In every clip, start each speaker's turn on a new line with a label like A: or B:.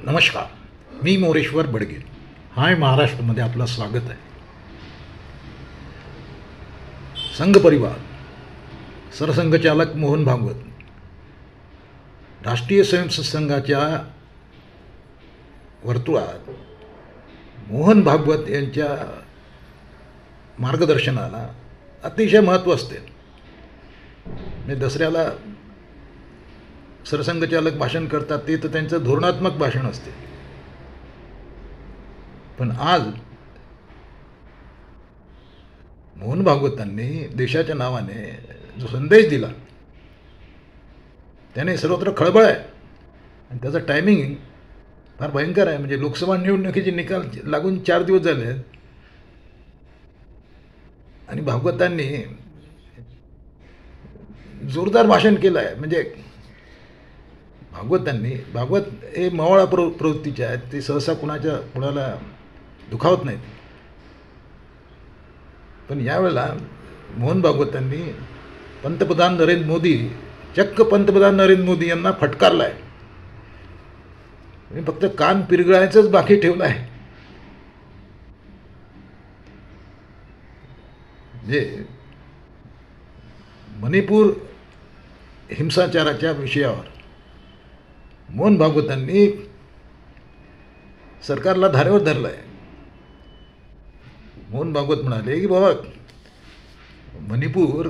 A: नमस्कार, मी मोरेश्वर बडगे. हाय महाराष्ट्रमध्ये आपलं स्वागत आहे. संघ परिवार, सरसंघचालक मोहन भागवत, राष्ट्रीय स्वयंसेवक संघाच्या वर्तुळात मोहन भागवत यांच्या मार्गदर्शनाला अतिशय महत्त्व असते. म्हणजे दसऱ्याला सरसंघचालक भाषण करतात ते तर त्यांचं धोरणात्मक भाषण असते. पण आज मोहन भागवतांनी देशाच्या नावाने जो संदेश दिला त्याने सर्वत्र खळबळ आहे. आणि त्याचा टायमिंग फार भयंकर आहे. म्हणजे लोकसभा निवडणुकीचे निकाल लागून 4 दिवस झाले आहेत आणि भागवतांनी जोरदार भाषण केलं आहे. म्हणजे भागवत हे मवाळा प्रवृत्तीचे आहेत. ते सहसा कुणाला दुखावत नाहीत. पण यावेळेला मोहन भागवतांनी चक्क पंतप्रधान नरेंद्र मोदी यांना फटकारला आहे. फक्त कान पिरगळायचंच बाकी ठेवलं आहे. जे मणिपूर हिंसाचाराच्या विषयावर मोहन भागवतांनी सरकारला धारेवर धरलं आहे. मोहन भागवत म्हणाले की बाबा, मणिपूर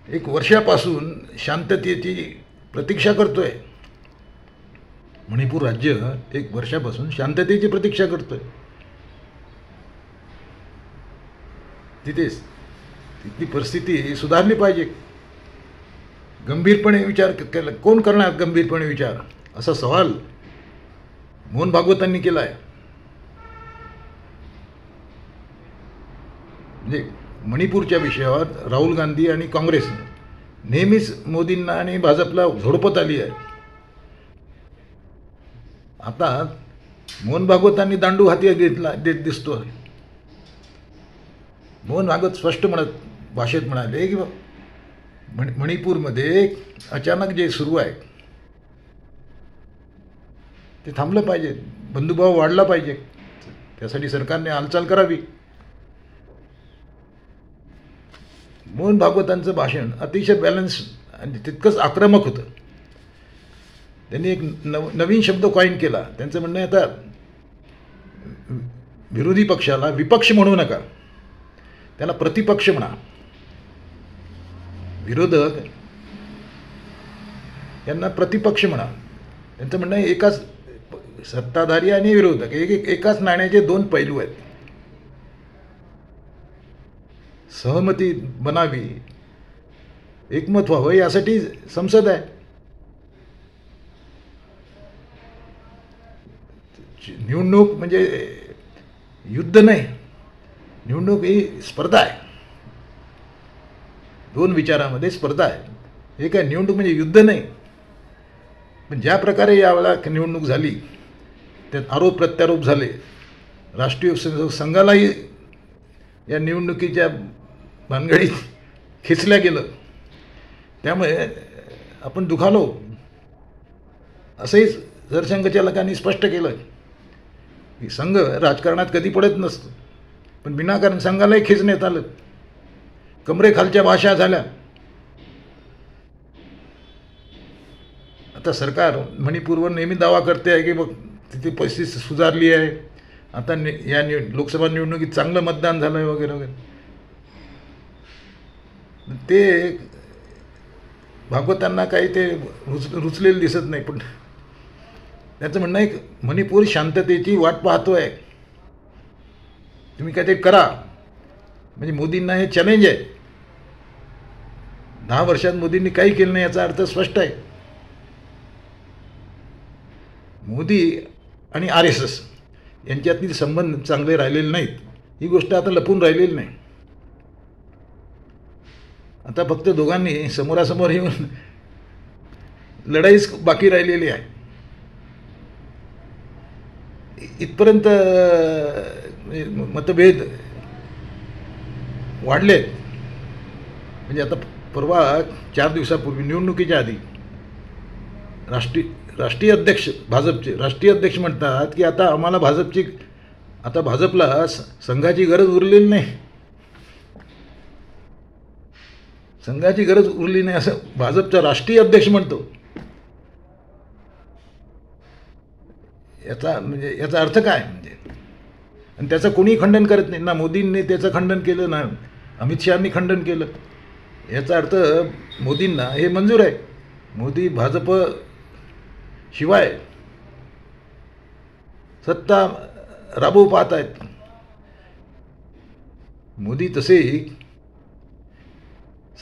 A: 1 वर्षापासून शांततेची प्रतीक्षा करतोय. मणिपूर राज्य 1 वर्षापासून शांततेची प्रतीक्षा करतोय. तिथली परिस्थिती सुधारली पाहिजे. गंभीरपणे विचार केला. कोण करणार गंभीरपणे विचार, असा सवाल मोहन भागवतांनी केला आहे. म्हणजे मणिपूरच्या विषयावर राहुल गांधी आणि काँग्रेस नेहमीच मोदींना आणि भाजपला झोडपत आली आहे. आता मोहन भागवतांनी दांडू हाती घेतला दिसतो. मोहन भागवत स्पष्ट भाषेत म्हणाले की मणिपूरमध्ये अचानक जे सुरू आहे ते थांबलं पाहिजे. बंधुभाव वाढला पाहिजे. त्यासाठी सरकारने हालचाल करावी. मोहन भागवतांचं भाषण अतिशय बॅलन्स आणि तितकंच आक्रमक होतं. त्यांनी एक नवीन शब्द कॉइन केला. त्यांचं म्हणणं आहे, आता विरोधी पक्षाला विपक्ष म्हणू नका, त्याला प्रतिपक्ष म्हणा. विरोधक यांना प्रतिपक्ष म्हणा. त्यांचं म्हणणं आहे, एकाच सत्ताधारी आणि विरोधक एकाच नाण्याचे 2 पैलू आहेत. सहमती बनावी, एकमत व्हावं, यासाठी संसद आहे. निवडणूक म्हणजे युद्ध नाही. निवडणूक ही स्पर्धा आहे. 2 विचारामध्ये स्पर्धा आहे. हे काय निवडणूक म्हणजे युद्ध नाही. पण ज्या प्रकारे यावेळेला निवडणूक झाली, त्यात आरोप प्रत्यारोप झाले. राष्ट्रीय स्वयंसेवक संघालाही या निवडणुकीच्या भानगडीत खेचल्या गेलं. त्यामुळे आपण दुखावलो. असंही सरसंघचालकांनी स्पष्ट केलं की संघ राजकारणात कधी पडत नसतो. पण विनाकारण संघालाही खेचण्यात आलं. कमरेखालच्या भाषा झाल्या. आता सरकार मणिपूरवर नेहमी दावा करते आहे की मग तिथे परिस्थिती सुधारली आहे, आता या लोकसभा निवडणुकीत चांगलं मतदान झालं आहे वगैरे वगैरे. ते भागवतांना काही ते रुचलेलं दिसत नाही. पण त्याचं म्हणणं आहे, मणिपूर शांततेची वाट पाहतोय, तुम्ही काय ते करा. म्हणजे मोदींना हे चॅलेंज आहे. 10 वर्षात मोदींनी काही केलं नाही याचा अर्थ स्पष्ट आहे. मोदी आणि RSS यांच्यातील संबंध चांगले राहिलेले नाहीत. ही गोष्ट आता लपून राहिलेली नाही. आता फक्त दोघांनी समोरासमोर येऊन लढाईच बाकी राहिलेली आहे. इथपर्यंत मतभेद वाढलेत. म्हणजे आता परवा 4 दिवसापूर्वी निवडणुकीच्या आधी राष्ट्रीय अध्यक्ष भाजपचे राष्ट्रीय अध्यक्ष म्हणतात की आता आम्हाला आता भाजपला संघाची गरज उरलेली नाही, संघाची गरज उरली नाही असं भाजपचा राष्ट्रीय अध्यक्ष म्हणतो. याचा अर्थ काय म्हणजे? आणि त्याचं कोणीही खंडन करत नाही, ना मोदींनी त्याचं खंडन केलं ना अमित शहानी खंडन केलं. याचा अर्थ मोदींना हे मंजूर आहे. मोदी भाजप शिवाय सत्ता राबवू पाहत आहेत. मोदी तसेही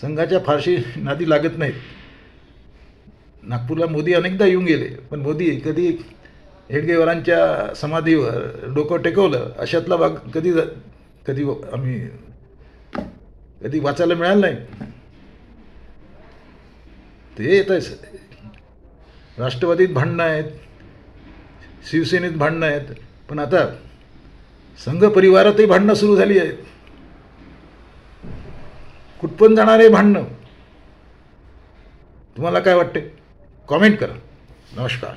A: संघाच्या फारशी नादी लागत नाहीत. नागपूरला मोदी अनेकदा येऊन गेले, पण मोदी कधी हेडगेवारांच्या समाधीवर डोकं टेकवलं अशातला भाग आम्ही कधी वाचायला मिळालं नाही. ते येत आहे. राष्ट्रवादीत भांडणं आहेत, शिवसेनेत भांडणं आहेत, पण आता संघ परिवारातही भांडणं सुरू झाली आहेत. कुठपण जाणारे भांडणं. तुम्हाला काय वाटते? कॉमेंट करा. नमस्कार.